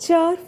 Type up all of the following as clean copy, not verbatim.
4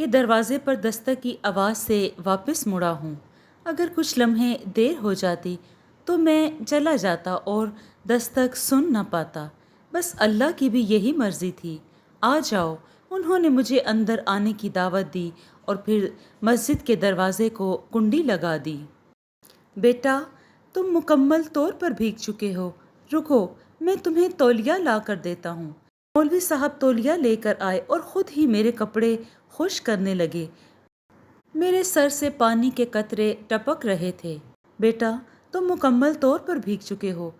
کہ دروازے پر دستک کی آواز سے واپس مڑا ہوں۔ اگر کچھ لمحے دیر ہو جاتی تو میں چلا جاتا اور دستک سن نہ پاتا۔ بس اللہ کی بھی یہی مرضی تھی۔ آ جاؤ، انہوں نے مجھے اندر آنے کی دعوت دی اور پھر مسجد کے دروازے کو کنڈی لگا دی۔ بیٹا، تم مکمل طور پر بھیگ چکے ہو، رکو، میں تمہیں تولیہ لا کر دیتا ہوں۔ مولوی صاحب تولیہ لے کر آئے اور خود ہی میرے کپڑے خشک کرنے لگے۔ میرے سر سے پانی کے قطرے ٹپک رہے تھے۔ بیٹا، تم مکمل طور پر بھیگ چکے ہو،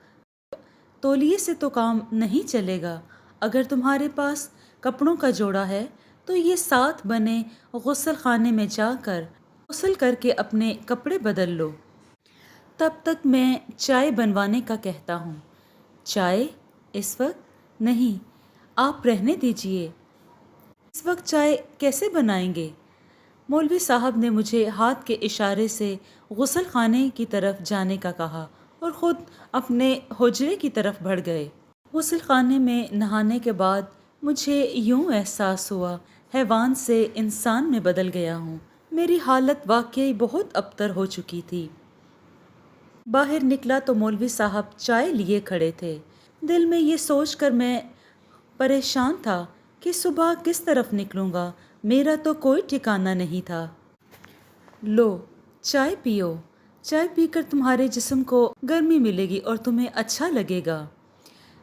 تولیے سے تو کام نہیں چلے گا۔ اگر تمہارے پاس کپڑوں کا جوڑا ہے تو یہ ساتھ بنے غسل خانے میں جا کر غسل کر کے اپنے کپڑے بدل لو۔ تب تک میں چائے بنوانے کا کہتا ہوں۔ چائے؟ اس وقت؟ نہیں، آپ رہنے دیجئے۔ اس وقت چائے کیسے بنائیں گے؟ مولوی صاحب نے مجھے ہاتھ کے اشارے سے غسل خانے کی طرف جانے کا کہا اور خود اپنے حجرے کی طرف بڑھ گئے۔ غسل خانے میں نہانے کے بعد مجھے یوں احساس ہوا حیوان سے انسان میں بدل گیا ہوں۔ میری حالت واقعی بہت ابتر ہو چکی تھی۔ باہر نکلا تو مولوی صاحب چائے لیے کھڑے تھے۔ دل میں یہ سوچ کر میں پریشان تھا کہ صبح کس طرف نکلوں گا، میرا تو کوئی ٹھکانہ نہیں تھا۔ لو، چائے پیو، چائے پی کر تمہارے جسم کو گرمی ملے گی اور تمہیں اچھا لگے گا۔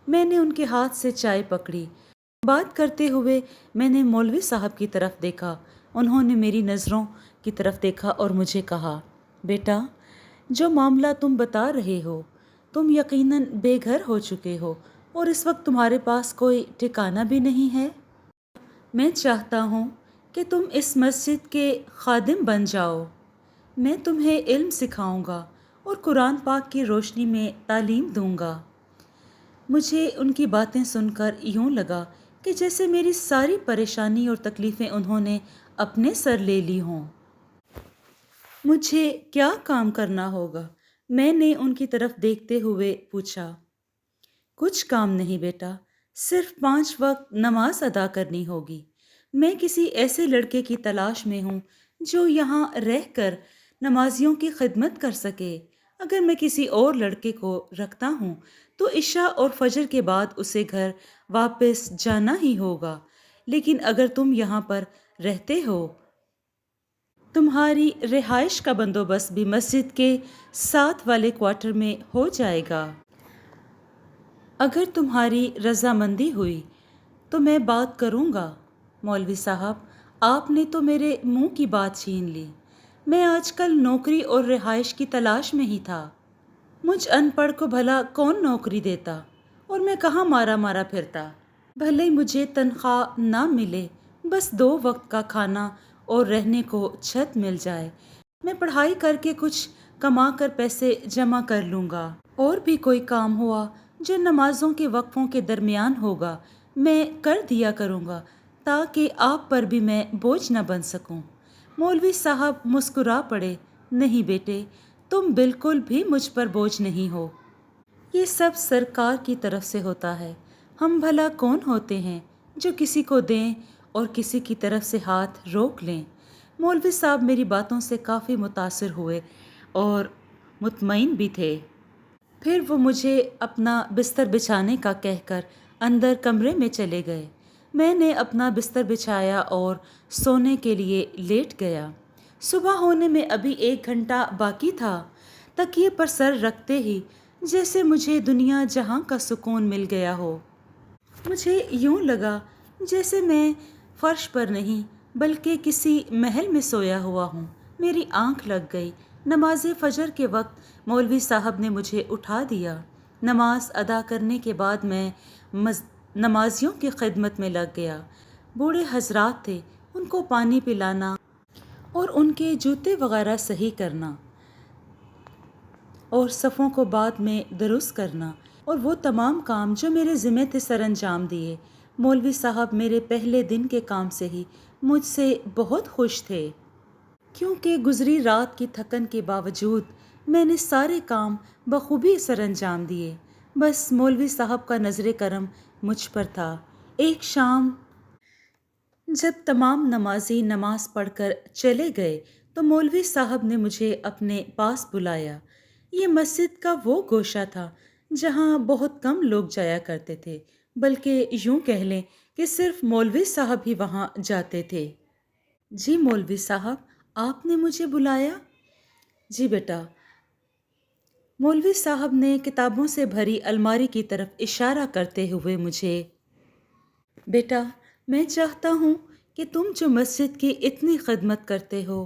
میں نے ان کے ہاتھ سے چائے پکڑی۔ بات کرتے ہوئے میں نے مولوی صاحب کی طرف دیکھا۔ انہوں نے میری نظروں کی طرف دیکھا اور مجھے کہا، بیٹا، جو معاملہ تم بتا رہے ہو، تم یقیناً بے گھر ہو چکے ہو اور اس وقت تمہارے پاس کوئی ٹھکانہ بھی نہیں ہے۔ میں چاہتا ہوں کہ تم اس مسجد کے خادم بن جاؤ۔ میں تمہیں علم سکھاؤں گا اور قرآن پاک کی روشنی میں تعلیم دوں گا۔ مجھے ان کی باتیں سن کر یوں لگا کہ جیسے میری ساری پریشانی اور تکلیفیں انہوں نے اپنے سر لے لی ہوں۔ مجھے کیا کام کرنا ہوگا؟ میں نے ان کی طرف دیکھتے ہوئے پوچھا۔ کچھ کام نہیں بیٹا، صرف 5 وقت نماز ادا کرنی ہوگی۔ میں کسی ایسے لڑکے کی تلاش میں ہوں جو یہاں رہ کر نمازیوں کی خدمت کر سکے۔ اگر میں کسی اور لڑکے کو رکھتا ہوں تو عشاء اور فجر کے بعد اسے گھر واپس جانا ہی ہوگا، لیکن اگر تم یہاں پر رہتے ہو، تمہاری رہائش کا بندوبست بھی مسجد کے ساتھ والے کوارٹر میں ہو جائے گا۔ اگر تمہاری رضامندی ہوئی تو میں بات کروں گا۔ مولوی صاحب، آپ نے تو میرے منہ کی بات چھین لی۔ میں آج کل نوکری اور رہائش کی تلاش میں ہی تھا۔ مجھ ان پڑھ کو بھلا کون نوکری دیتا اور میں کہاں مارا مارا پھرتا۔ بھلے مجھے تنخواہ نہ ملے، بس 2 وقت کا کھانا اور رہنے کو چھت مل جائے، میں پڑھائی کر کے کچھ کما کر پیسے جمع کر لوں گا۔ اور بھی کوئی کام ہوا جو نمازوں کے وقفوں کے درمیان ہوگا، میں کر دیا کروں گا تاکہ آپ پر بھی میں بوجھ نہ بن سکوں۔ مولوی صاحب مسکرا پڑے۔ نہیں بیٹے، تم بالکل بھی مجھ پر بوجھ نہیں ہو۔ یہ سب سرکار کی طرف سے ہوتا ہے۔ ہم بھلا کون ہوتے ہیں جو کسی کو دیں اور کسی کی طرف سے ہاتھ روک لیں۔ مولوی صاحب میری باتوں سے کافی متاثر ہوئے اور مطمئن بھی تھے۔ پھر وہ مجھے اپنا بستر بچھانے کا کہہ کر اندر کمرے میں چلے گئے۔ میں نے اپنا بستر بچھایا اور سونے کے لیے لیٹ گیا۔ صبح ہونے میں ابھی 1 گھنٹہ باقی تھا۔ تکیے پر سر رکھتے ہی جیسے مجھے دنیا جہاں کا سکون مل گیا ہو۔ مجھے یوں لگا جیسے میں فرش پر نہیں بلکہ کسی محل میں سویا ہوا ہوں۔ میری آنکھ لگ گئی۔ نماز فجر کے وقت مولوی صاحب نے مجھے اٹھا دیا۔ نماز ادا کرنے کے بعد میں نمازیوں کی خدمت میں لگ گیا۔ بوڑھے حضرات تھے، ان کو پانی پلانا اور ان کے جوتے وغیرہ صحیح کرنا اور صفوں کو بعد میں درست کرنا اور وہ تمام کام جو میرے ذمے تھے سر انجام دیے۔ مولوی صاحب میرے پہلے دن کے کام سے ہی مجھ سے بہت خوش تھے، کیونکہ گزری رات کی تھکن کے باوجود میں نے سارے کام بخوبی سر انجام دیے۔ بس مولوی صاحب کا نظر کرم مجھ پر تھا۔ ایک شام جب تمام نمازی نماز پڑھ کر چلے گئے تو مولوی صاحب نے مجھے اپنے پاس بلایا۔ یہ مسجد کا وہ گوشہ تھا جہاں بہت کم لوگ جایا کرتے تھے، بلکہ یوں کہہ لیں کہ صرف مولوی صاحب ہی وہاں جاتے تھے۔ جی مولوی صاحب، آپ نے مجھے بلایا؟ جی بیٹا۔ مولوی صاحب نے کتابوں سے بھری الماری کی طرف اشارہ کرتے ہوئے مجھے، بیٹا میں چاہتا ہوں کہ تم جو مسجد کی اتنی خدمت کرتے ہو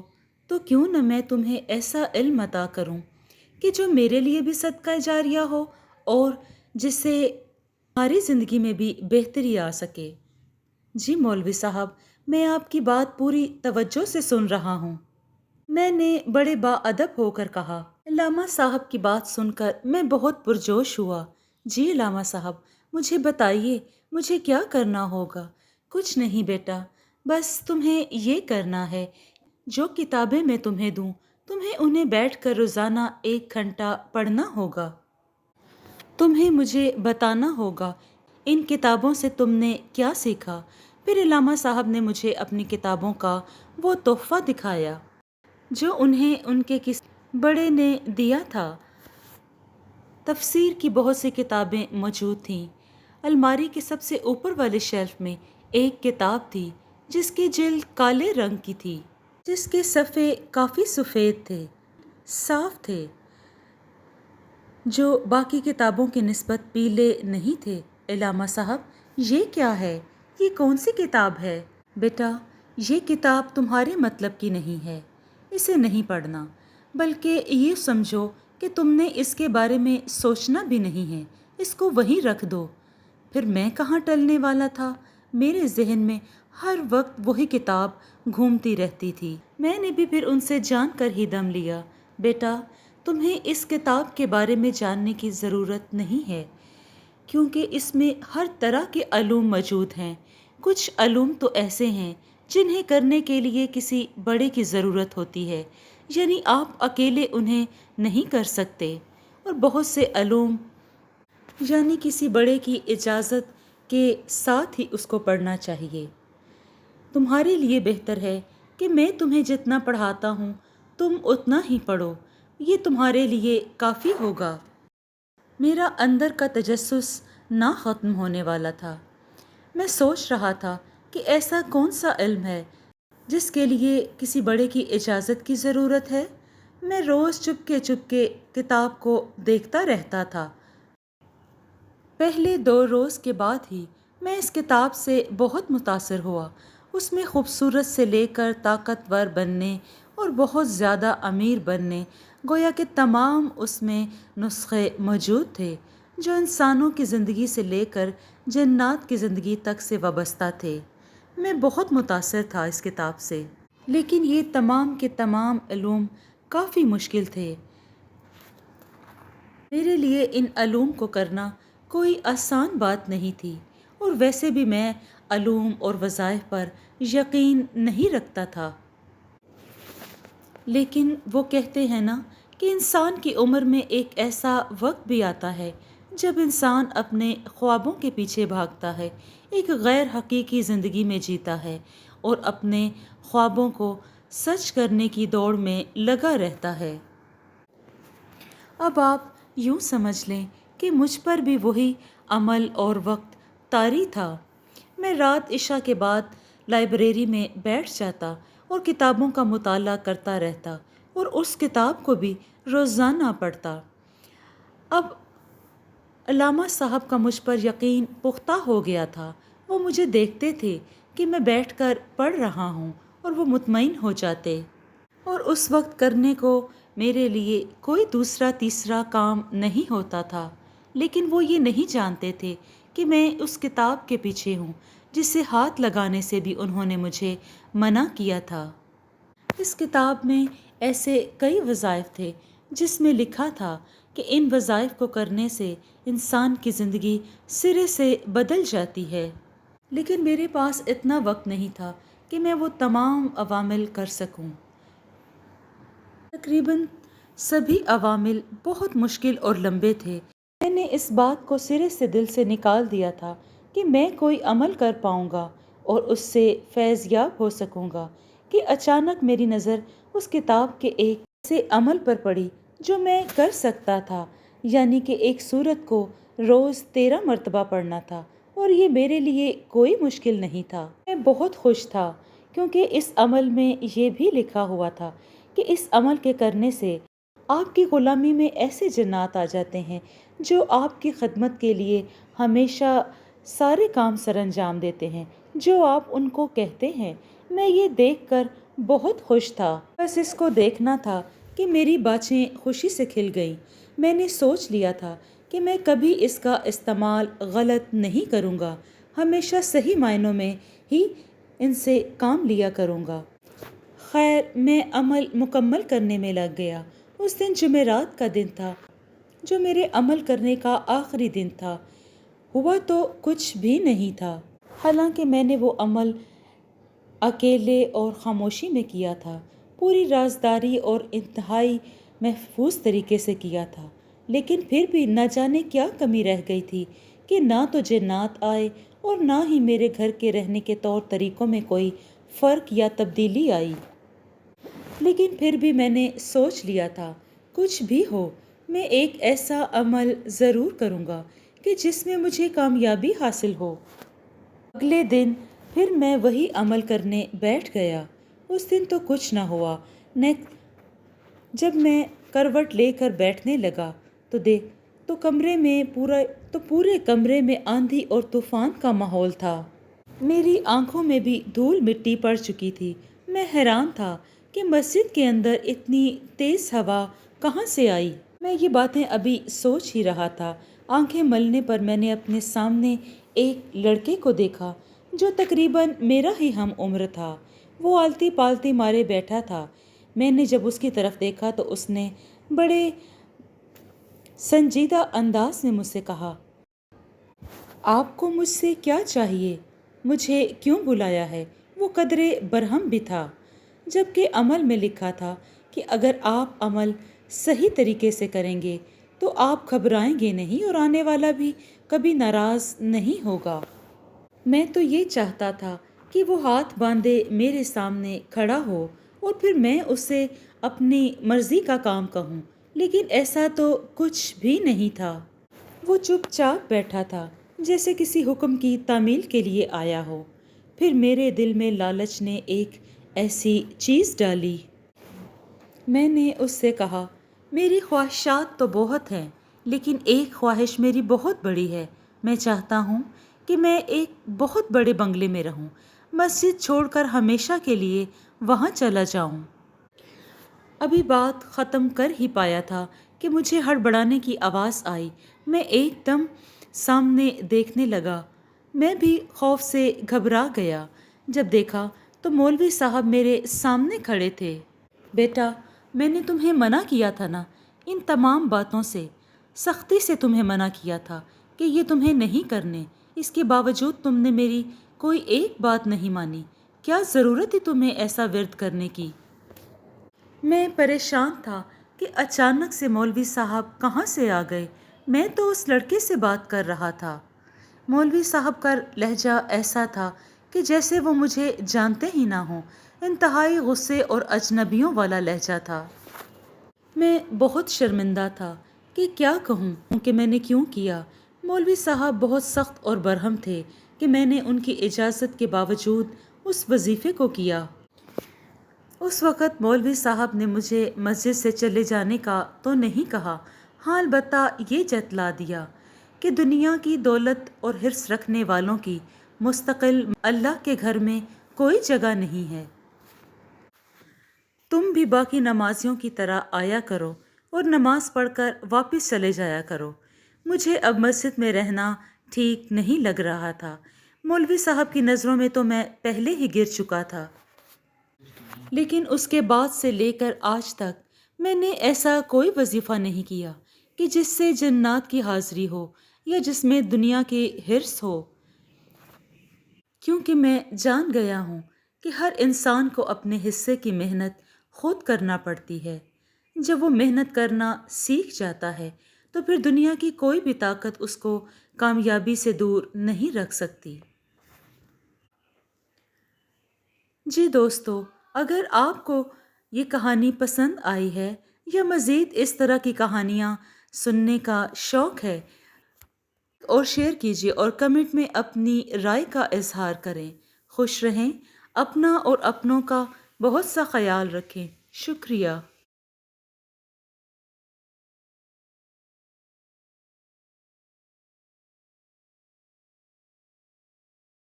تو کیوں نہ میں تمہیں ایسا علم عطا کروں کہ جو میرے لیے بھی صدقہ جاریہ ہو اور جس سے ہماری زندگی میں بھی بہتری آ سکے۔ جی مولوی صاحب، میں آپ کی بات پوری توجہ سے سن رہا ہوں، میں نے بڑے باادب ہو کر کہا۔ علامہ صاحب کی بات سن کر میں بہت پرجوش ہوا۔ جی علامہ صاحب، مجھے بتائیے مجھے کیا کرنا ہوگا؟ کچھ نہیں بیٹا، بس تمہیں یہ کرنا ہے، جو کتابیں میں تمہیں دوں تمہیں انہیں بیٹھ کر روزانہ 1 گھنٹہ پڑھنا ہوگا۔ تمہیں مجھے بتانا ہوگا ان کتابوں سے تم نے کیا سیکھا۔ پھر علامہ صاحب نے مجھے اپنی کتابوں کا وہ تحفہ دکھایا جو انہیں ان کے کسی بڑے نے دیا تھا۔ تفسیر کی بہت سی کتابیں موجود تھیں۔ الماری کے سب سے اوپر والے شیلف میں ایک کتاب تھی جس کی جلد کالے رنگ کی تھی، جس کے صفحے کافی سفید تھے، صاف تھے، جو باقی کتابوں کی نسبت پیلے نہیں تھے۔ علامہ صاحب، یہ کیا ہے؟ یہ کون سی کتاب ہے؟ بیٹا، یہ کتاب تمہارے مطلب کی نہیں ہے، اسے نہیں پڑھنا، بلکہ یہ سمجھو کہ تم نے اس کے بارے میں سوچنا بھی نہیں ہے، اس کو وہیں رکھ دو۔ پھر میں کہاں ٹلنے والا تھا؟ میرے ذہن میں ہر وقت وہی کتاب گھومتی رہتی تھی۔ میں نے بھی پھر ان سے جان کر ہی دم لیا، بیٹا تمہیں اس کتاب کے بارے میں جاننے کی ضرورت نہیں ہے، کیونکہ اس میں ہر طرح کے علوم موجود ہیں۔ کچھ علوم تو ایسے ہیں جنہیں کرنے کے لیے کسی بڑے کی ضرورت ہوتی ہے، یعنی آپ اکیلے انہیں نہیں کر سکتے، اور بہت سے علوم یعنی کسی بڑے کی اجازت کے ساتھ ہی اس کو پڑھنا چاہیے۔ تمہارے لیے بہتر ہے کہ میں تمہیں جتنا پڑھاتا ہوں تم اتنا ہی پڑھو، یہ تمہارے لیے کافی ہوگا۔ میرا اندر کا تجسس نہ ختم ہونے والا تھا۔ میں سوچ رہا تھا کہ ایسا کون سا علم ہے جس کے لیے کسی بڑے کی اجازت کی ضرورت ہے۔ میں روز چپکے چپکے کتاب کو دیکھتا رہتا تھا۔ پہلے 2 روز کے بعد ہی میں اس کتاب سے بہت متاثر ہوا۔ اس میں خوبصورت سے لے کر طاقتور بننے اور بہت زیادہ امیر بننے، گویا کہ تمام اس میں نسخے موجود تھے جو انسانوں کی زندگی سے لے کر جنات کی زندگی تک سے وابستہ تھے۔ میں بہت متاثر تھا اس کتاب سے، لیکن یہ تمام کے تمام علوم کافی مشکل تھے۔ میرے لیے ان علوم کو کرنا کوئی آسان بات نہیں تھی، اور ویسے بھی میں علوم اور وظائف پر یقین نہیں رکھتا تھا۔ لیکن وہ کہتے ہیں نا کہ انسان کی عمر میں ایک ایسا وقت بھی آتا ہے جب انسان اپنے خوابوں کے پیچھے بھاگتا ہے، ایک غیر حقیقی زندگی میں جیتا ہے اور اپنے خوابوں کو سچ کرنے کی دوڑ میں لگا رہتا ہے۔ اب آپ یوں سمجھ لیں کہ مجھ پر بھی وہی عمل اور وقت طاری تھا۔ میں رات عشاء کے بعد لائبریری میں بیٹھ جاتا اور کتابوں کا مطالعہ کرتا رہتا، اور اس کتاب کو بھی روزانہ پڑھتا۔ اب علامہ صاحب کا مجھ پر یقین پختہ ہو گیا تھا۔ وہ مجھے دیکھتے تھے کہ میں بیٹھ کر پڑھ رہا ہوں اور وہ مطمئن ہو جاتے، اور اس وقت کرنے کو میرے لیے کوئی دوسرا تیسرا کام نہیں ہوتا تھا۔ لیکن وہ یہ نہیں جانتے تھے کہ میں اس کتاب کے پیچھے ہوں جسے ہاتھ لگانے سے بھی انہوں نے مجھے منع کیا تھا۔ اس کتاب میں ایسے کئی وظائف تھے جس میں لکھا تھا کہ ان وظائف کو کرنے سے انسان کی زندگی سرے سے بدل جاتی ہے، لیکن میرے پاس اتنا وقت نہیں تھا کہ میں وہ تمام عوامل کر سکوں۔ تقریباً سبھی عوامل بہت مشکل اور لمبے تھے۔ میں نے اس بات کو سرے سے دل سے نکال دیا تھا کہ میں کوئی عمل کر پاؤں گا اور اس سے فیض یاب ہو سکوں گا کہ اچانک میری نظر اس کتاب کے ایک ایسے عمل پر پڑی جو میں کر سکتا تھا، یعنی کہ ایک سورت کو روز 13 مرتبہ پڑھنا تھا، اور یہ میرے لیے کوئی مشکل نہیں تھا۔ میں بہت خوش تھا کیونکہ اس عمل میں یہ بھی لکھا ہوا تھا کہ اس عمل کے کرنے سے آپ کی غلامی میں ایسے جنات آ جاتے ہیں جو آپ کی خدمت کے لیے ہمیشہ سارے کام سر انجام دیتے ہیں جو آپ ان کو کہتے ہیں۔ میں یہ دیکھ کر بہت خوش تھا، بس اس کو دیکھنا تھا کہ میری باچھیں خوشی سے کھل گئیں۔ میں نے سوچ لیا تھا کہ میں کبھی اس کا استعمال غلط نہیں کروں گا، ہمیشہ صحیح معنوں میں ہی ان سے کام لیا کروں گا۔ خیر، میں عمل مکمل کرنے میں لگ گیا۔ اس دن جمعرات کا دن تھا جو میرے عمل کرنے کا آخری دن تھا۔ ہوا تو کچھ بھی نہیں تھا، حالانکہ میں نے وہ عمل اکیلے اور خاموشی میں کیا تھا، پوری رازداری اور انتہائی محفوظ طریقے سے کیا تھا، لیکن پھر بھی نہ جانے کیا کمی رہ گئی تھی کہ نہ تو جنات آئے اور نہ ہی میرے گھر کے رہنے کے طور طریقوں میں کوئی فرق یا تبدیلی آئی۔ لیکن پھر بھی میں نے سوچ لیا تھا، کچھ بھی ہو میں ایک ایسا عمل ضرور کروں گا کہ جس میں مجھے کامیابی حاصل ہو۔ اگلے دن پھر میں وہی عمل کرنے بیٹھ گیا۔ اس دن تو کچھ نہ ہوا۔ جب میں کروٹ لے کر بیٹھنے لگا تو پورے کمرے میں آندھی اور طوفان کا ماحول تھا۔ میری آنکھوں میں بھی دھول مٹی پڑ چکی تھی۔ میں حیران تھا کہ مسجد کے اندر اتنی تیز ہوا کہاں سے آئی۔ میں یہ باتیں ابھی سوچ ہی رہا تھا، آنکھیں ملنے پر میں نے اپنے سامنے ایک لڑکے کو دیکھا جو تقریباً میرا ہی ہم عمر تھا۔ وہ آلتی پالتی مارے بیٹھا تھا۔ میں نے جب اس کی طرف دیکھا تو اس نے بڑے سنجیدہ انداز میں مجھ سے کہا، آپ کو مجھ سے کیا چاہیے؟ مجھے کیوں بلایا ہے؟ وہ قدرے برہم بھی تھا، جبکہ عمل میں لکھا تھا کہ اگر آپ عمل صحیح طریقے سے کریں گے تو آپ گھبرائیں گے نہیں اور آنے والا بھی کبھی ناراض نہیں ہوگا۔ میں تو یہ چاہتا تھا کہ وہ ہاتھ باندھے میرے سامنے کھڑا ہو اور پھر میں اسے اپنی مرضی کا کام کہوں، لیکن ایسا تو کچھ بھی نہیں تھا۔ وہ چپ چاپ بیٹھا تھا جیسے کسی حکم کی تعمیل کے لیے آیا ہو۔ پھر میرے دل میں لالچ نے ایک ایسی چیز ڈالی۔ میں نے اس سے کہا، میری خواہشات تو بہت ہیں، لیکن ایک خواہش میری بہت بڑی ہے۔ میں چاہتا ہوں کہ میں ایک بہت بڑے بنگلے میں رہوں، مسجد چھوڑ کر ہمیشہ کے لیے وہاں چلا جاؤں۔ ابھی بات ختم کر ہی پایا تھا کہ مجھے ہڑبڑانے کی آواز آئی۔ میں ایک دم سامنے دیکھنے لگا۔ میں بھی خوف سے گھبرا گیا۔ جب دیکھا تو مولوی صاحب میرے سامنے کھڑے تھے۔ بیٹا، میں نے تمہیں منع کیا تھا نا، ان تمام باتوں سے سختی سے تمہیں منع کیا تھا کہ یہ تمہیں نہیں کرنے، اس کے باوجود تم نے میری کوئی ایک بات نہیں مانی۔ کیا ضرورت تھی تمہیں ایسا ورد کرنے کی؟ میں پریشان تھا کہ اچانک سے مولوی صاحب کہاں سے آ گئے۔ میں تو اس لڑکے سے بات کر رہا تھا۔ مولوی صاحب کا لہجہ ایسا تھا کہ جیسے وہ مجھے جانتے ہی نہ ہوں، انتہائی غصے اور اجنبیوں والا لہجہ تھا۔ میں بہت شرمندہ تھا کہ کیا کہوں کہ میں نے کیوں کیا۔ مولوی صاحب بہت سخت اور برہم تھے کہ میں نے ان کی اجازت کے باوجود اس وظیفے کو کیا۔ اس وقت مولوی صاحب نے مجھے مسجد سے چلے جانے کا تو نہیں کہا، ہاں البتہ یہ جتلا دیا کہ دنیا کی دولت اور حرص رکھنے والوں کی مستقل اللہ کے گھر میں کوئی جگہ نہیں ہے۔ تم بھی باقی نمازیوں کی طرح آیا کرو اور نماز پڑھ کر واپس چلے جایا کرو۔ مجھے اب مسجد میں رہنا ٹھیک نہیں لگ رہا تھا۔ مولوی صاحب کی نظروں میں تو میں پہلے ہی گر چکا تھا، لیکن اس کے بعد سے لے کر آج تک میں نے ایسا کوئی وظیفہ نہیں کیا کہ جس سے جنات کی حاضری ہو یا جس میں دنیا کی حرص ہو، کیونکہ میں جان گیا ہوں کہ ہر انسان کو اپنے حصے کی محنت خود کرنا پڑتی ہے۔ جب وہ محنت کرنا سیکھ جاتا ہے تو پھر دنیا کی کوئی بھی طاقت اس کو کامیابی سے دور نہیں رکھ سکتی۔ جی دوستو، اگر آپ کو یہ کہانی پسند آئی ہے یا مزید اس طرح کی کہانیاں سننے کا شوق ہے اور شیئر کیجیے اور کمنٹ میں اپنی رائے کا اظہار کریں۔ خوش رہیں، اپنا اور اپنوں کا بہت سا خیال رکھیں۔ شکریہ۔